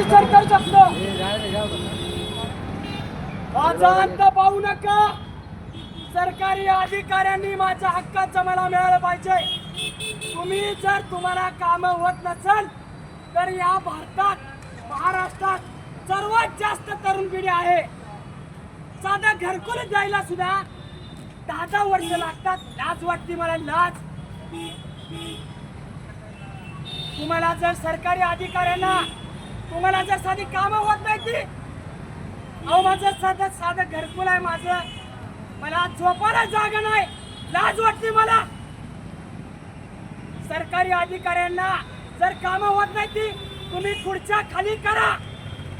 Condition करू शकतो. माझा अंत पाहू नका. सरकारी अधिकाऱ्यांनी माझ्या हक्काचं मला मिळालं पाहिजे. तुम्ही जर तुम्हाला काम होत नसेल तर या भारतात महाराष्ट्रात सर्वात जास्त तरुण पिढी आहे. साधा घरकुल द्यायला सुद्धा 10 वर्ष लागतात. लाज वाटते मला, लाज. तुम्हाला जर सरकारी अधिकाऱ्यांना तुम्हाला जर साधी कामं होत नाही ती, अहो माझं साधं घरकुल आहे माझं, मला झोपायला जागा नाही, लाज वाटते मला. सरकारी अधिकाऱ्यांना जर कामं होत नाही ती तुम्ही खुर्च्या खाली करा,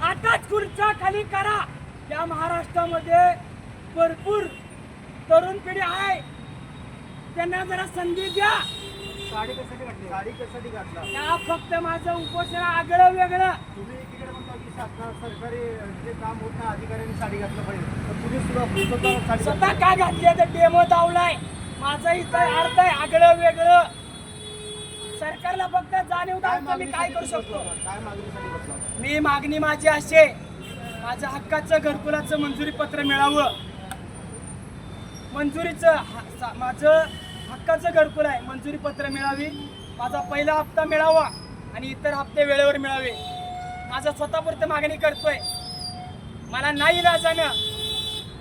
आताच खुर्च्या खाली करा. या महाराष्ट्रामध्ये भरपूर तरुण पिढी आहे, त्यांना जरा संधी द्या. साडी कशासाठी घातला? त्या फक्त माझं उपोषण आगळं वेगळं. तुम्ही एकीकडे म्हणता की सरकारी जे काम होत नाही अधिकाऱ्यांनी साडी घातलं पाहिजे, तर तुम्ही सुद्धा स्वतः काय घातली तर डेमो दावलाय. माझा इथं अर्थ आहे आगळं वेगळं. सरकारला फक्त जाणीव दाखवतो मी काय करू शकतो. काय मागणीसाठी बसला? मी मागणी माझी असे, माझ्या हक्काचं घरकुलाचं मंजुरी पत्र मिळावं. माझं हक्काचं घरकुल आहे, मंजुरी पत्र मिळावी. माझा पहिला हप्ता मिळावा आणि इतर हप्ते वेळेवर मिळावे. माझं स्वतःपुरतं मागणी करतोय. मला नाही इलाजानं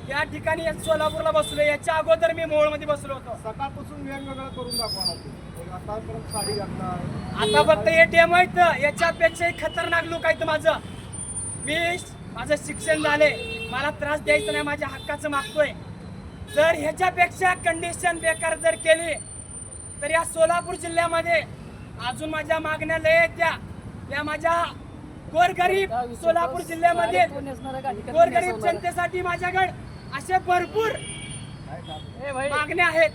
या ठिकाणी सोलापूरला बसलो. याच्या अगोदर मी मोहोळमध्ये बसलो होतो. सकाळपासून वेगवेगळं करून दाखवा. आतापर्यंत साडी घातला, आता फक्त हे डेमो आहेत. याच्यापेक्षाही खतरनाक लोक आहेत. माझं शिक्षण झाले, मला त्रास द्यायचा नाही, माझ्या हक्काचं मागतोय. जर ह्याच्यापेक्षा कंडिशन बेकार जर केली तर या सोलापूर जिल्ह्यामध्ये अजून माझ्या मागण्या लय आहेत. या माझ्या गोरगरीब सोलापूर जिल्ह्यामध्ये गोरगरीब जनतेसाठी माझ्याकडे असे भरपूर मागण्या आहेत.